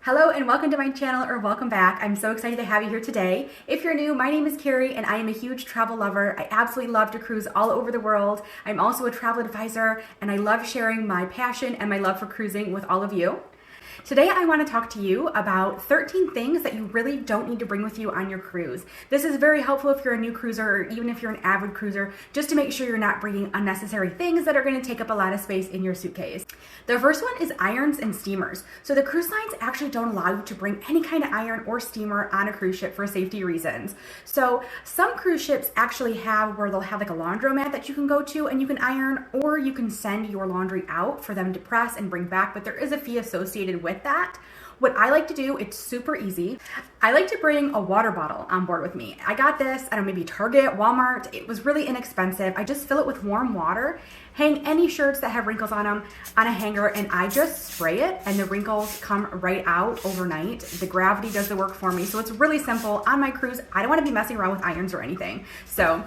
Hello and welcome to my channel, or welcome back. I'm so excited to have you here today. If you're new, my name is Carrie and I am a huge travel lover. I absolutely love to cruise all over the world. I'm also a travel advisor and I love sharing my passion and my love for cruising with all of you. Today I want to talk to you about 13 things that you really don't need to bring with you on your cruise. This is very helpful if you're a new cruiser or even if you're an avid cruiser, just to make sure you're not bringing unnecessary things that are going to take up a lot of space in your suitcase. The first one is irons and steamers. So the cruise lines actually don't allow you to bring any kind of iron or steamer on a cruise ship for safety reasons. So some cruise ships actually have where they'll have like a laundromat that you can go to and you can iron, or you can send your laundry out for them to press and bring back, but there is a fee associated with that. What I like to do, it's super easy. I like to bring a water bottle on board with me. I got this, I don't know, maybe Target, Walmart. It was really inexpensive. I just fill it with warm water, hang any shirts that have wrinkles on them on a hanger, and I just spray it and the wrinkles come right out overnight. The gravity does the work for me. So it's really simple. On my cruise, I don't want to be messing around with irons or anything. So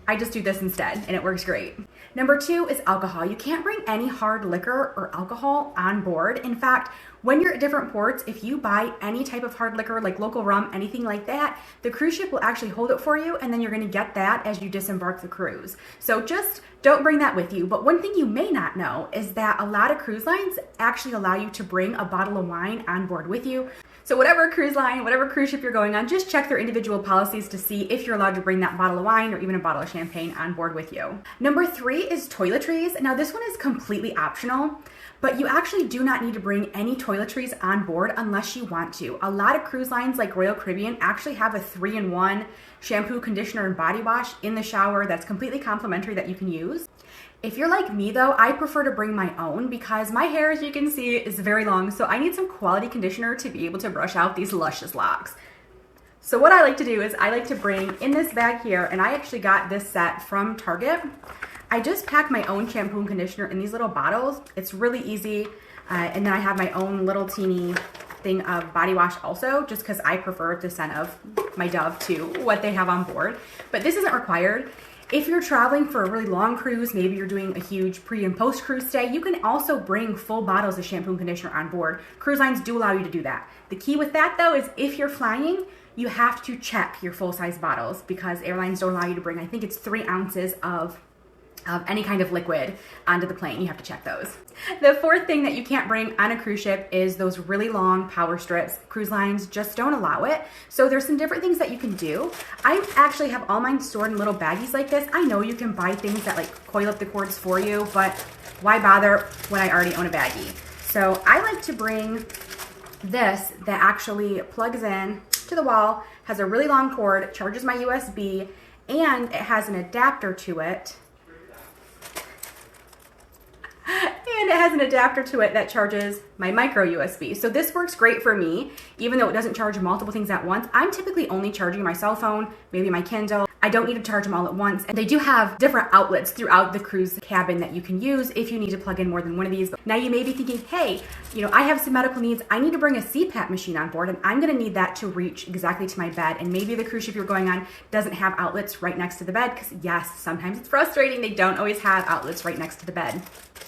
I just do this instead and it works great. Number two is alcohol. You can't bring any hard liquor or alcohol on board. In fact, when you're at different ports, if you buy any type of hard liquor, like local rum, anything like that, the cruise ship will actually hold it for you, and then you're going to get that as you disembark the cruise. So just don't bring that with you. But one thing you may not know is that a lot of cruise lines actually allow you to bring a bottle of wine on board with you. So whatever cruise line, whatever cruise ship you're going on, just check their individual policies to see if you're allowed to bring that bottle of wine or even a bottle of champagne on board with you. Number three is toiletries. Now this one is completely optional, but you actually do not need to bring any toiletries on board unless you want to. A lot of cruise lines like Royal Caribbean actually have a 3-in-1 shampoo, conditioner, and body wash in the shower that's completely complimentary that you can use. If you're like me though, I prefer to bring my own because my hair, as you can see, is very long, so I need some quality conditioner to be able to brush out these luscious locks. So what I like to do is I like to bring in this bag here, and I actually got this set from Target. I just pack my own shampoo and conditioner in these little bottles. It's really easy, and then I have my own little teeny thing of body wash also, just because I prefer the scent of my Dove to what they have on board. But this isn't required. If you're traveling for a really long cruise, maybe you're doing a huge pre and post cruise stay, you can also bring full bottles of shampoo and conditioner on board. Cruise lines do allow you to do that. The key with that though is if you're flying, you have to check your full size bottles because airlines don't allow you to bring, I think it's 3 ounces of any kind of liquid onto the plane. You have to check those. The fourth thing that you can't bring on a cruise ship is those really long power strips. Cruise lines just don't allow it. So there's some different things that you can do. I actually have all mine stored in little baggies like this. I know you can buy things that like coil up the cords for you, but why bother when I already own a baggie? So I like to bring this that actually plugs in to the wall, has a really long cord, charges my USB, and it has an adapter to it. And it has an adapter to it that charges my micro USB. So this works great for me, even though it doesn't charge multiple things at once. I'm typically only charging my cell phone, maybe my Kindle. I don't need to charge them all at once. And they do have different outlets throughout the cruise cabin that you can use if you need to plug in more than one of these. Now you may be thinking, hey, I have some medical needs. I need to bring a CPAP machine on board, and I'm gonna need that to reach exactly to my bed. And maybe the cruise ship you're going on doesn't have outlets right next to the bed, because yes, sometimes it's frustrating. They don't always have outlets right next to the bed.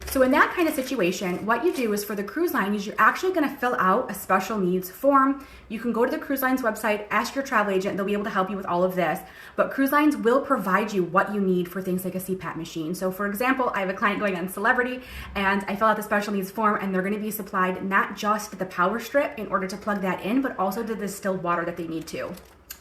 So in that kind of situation, what you do is for the cruise line is you're actually gonna fill out a special needs form. You can go to the cruise line's website, ask your travel agent, they'll be able to help you with all of this. But cruise lines will provide you what you need for things like a CPAP machine. So for example, I have a client going on Celebrity and I fill out the special needs form, and they're gonna be supplied not just the power strip in order to plug that in, but also to the distilled water that they need to.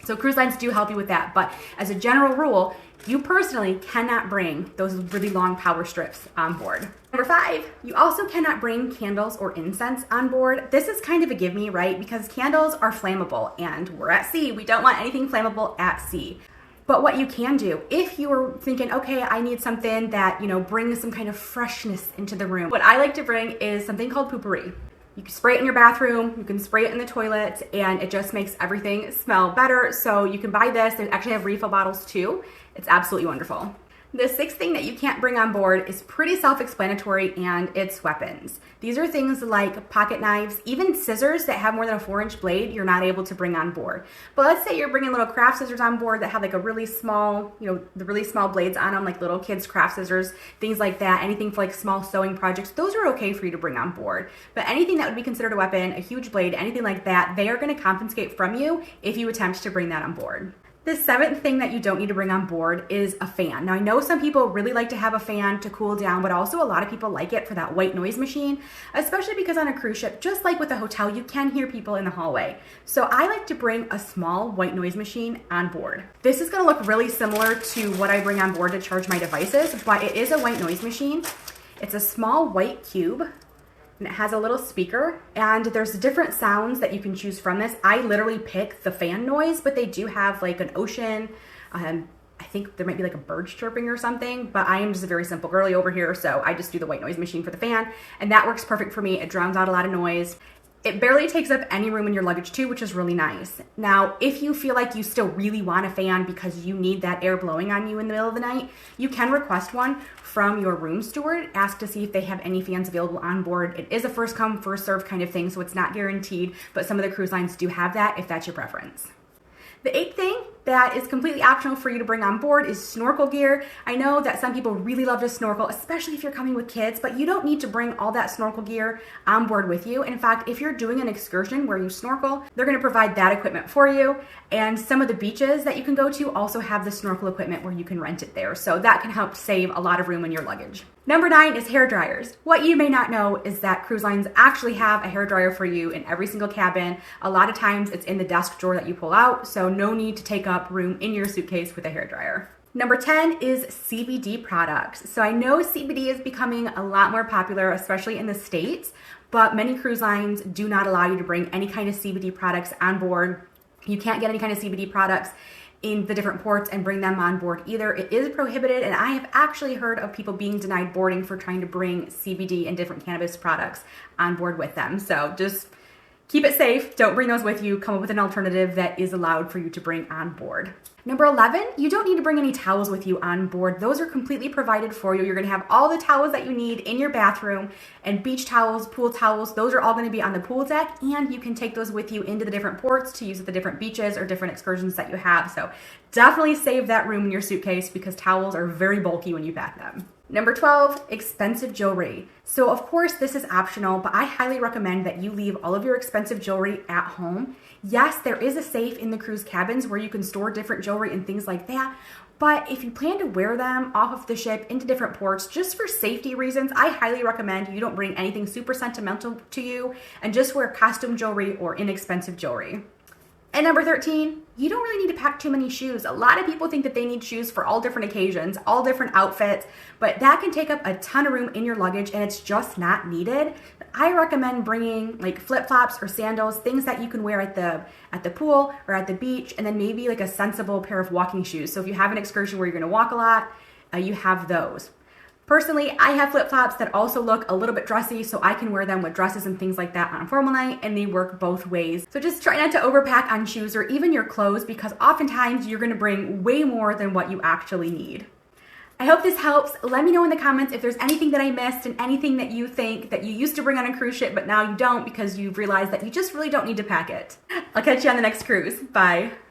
So cruise lines do help you with that, but as a general rule, you personally cannot bring those really long power strips on board. Number 5, you also cannot bring candles or incense on board. This is kind of a give me, right? Because candles are flammable and we're at sea. We don't want anything flammable at sea. But what you can do, if you were thinking, okay, I need something that, brings some kind of freshness into the room, what I like to bring is something called poopery. You can spray it in your bathroom, you can spray it in the toilet, and it just makes everything smell better. So you can buy this. They actually have refill bottles too. It's absolutely wonderful. The sixth thing that you can't bring on board is pretty self-explanatory, and it's weapons. These are things like pocket knives, even scissors that have more than a 4-inch blade, you're not able to bring on board. But let's say you're bringing little craft scissors on board that have like a really small, the really small blades on them, like little kids' craft scissors, things like that, anything for like small sewing projects, those are okay for you to bring on board. But anything that would be considered a weapon, a huge blade, anything like that, they are going to confiscate from you if you attempt to bring that on board. The seventh thing that you don't need to bring on board is a fan. Now, I know some people really like to have a fan to cool down, but also a lot of people like it for that white noise machine, especially because on a cruise ship, just like with a hotel, you can hear people in the hallway. So I like to bring a small white noise machine on board. This is going to look really similar to what I bring on board to charge my devices, but it is a white noise machine. It's a small white cube, and it has a little speaker, and there's different sounds that you can choose from this. I literally pick the fan noise, but they do have like an ocean. I think there might be like a bird chirping or something, but I am just a very simple girly over here, so I just do the white noise machine for the fan, and that works perfect for me. It drowns out a lot of noise. It barely takes up any room in your luggage too, which is really nice. Now, if you feel like you still really want a fan because you need that air blowing on you in the middle of the night, you can request one from your room steward. Ask to see if they have any fans available on board. It is a first come, first serve kind of thing, so it's not guaranteed, but some of the cruise lines do have that if that's your preference. The eighth thing that is completely optional for you to bring on board is snorkel gear. I know that some people really love to snorkel, especially if you're coming with kids, but you don't need to bring all that snorkel gear on board with you. In fact, if you're doing an excursion where you snorkel, they're going to provide that equipment for you. And some of the beaches that you can go to also have the snorkel equipment where you can rent it there. So that can help save a lot of room in your luggage. Number 9 is hair dryers. What you may not know is that cruise lines actually have a hair dryer for you in every single cabin. A lot of times it's in the desk drawer that you pull out, so no need to take up room in your suitcase with a hair dryer. Number 10 is CBD products. So I know CBD is becoming a lot more popular, especially in the States, but many cruise lines do not allow you to bring any kind of CBD products on board. You can't get any kind of CBD products in the different ports and bring them on board either. It is prohibited, and I have actually heard of people being denied boarding for trying to bring CBD and different cannabis products on board with them. So just keep it safe. Don't bring those with you. Come up with an alternative that is allowed for you to bring on board. Number 11, you don't need to bring any towels with you on board. Those are completely provided for you. You're going to have all the towels that you need in your bathroom, and beach towels, pool towels, those are all going to be on the pool deck, and you can take those with you into the different ports to use at the different beaches or different excursions that you have. So definitely save that room in your suitcase because towels are very bulky when you pack them. Number 12, expensive jewelry. So of course this is optional, but I highly recommend that you leave all of your expensive jewelry at home. Yes, there is a safe in the cruise cabins where you can store different jewelry and things like that. But if you plan to wear them off of the ship into different ports, just for safety reasons, I highly recommend you don't bring anything super sentimental to you and just wear costume jewelry or inexpensive jewelry. And number 13, you don't really need to pack too many shoes. A lot of people think that they need shoes for all different occasions, all different outfits, but that can take up a ton of room in your luggage and it's just not needed. I recommend bringing like flip-flops or sandals, things that you can wear at the pool or at the beach, and then maybe like a sensible pair of walking shoes. So if you have an excursion where you're gonna walk a lot, you have those. Personally, I have flip-flops that also look a little bit dressy, so I can wear them with dresses and things like that on a formal night, and they work both ways. So just try not to overpack on shoes or even your clothes, because oftentimes you're gonna bring way more than what you actually need. I hope this helps. Let me know in the comments if there's anything that I missed and anything that you think that you used to bring on a cruise ship, but now you don't because you've realized that you just really don't need to pack it. I'll catch you on the next cruise. Bye.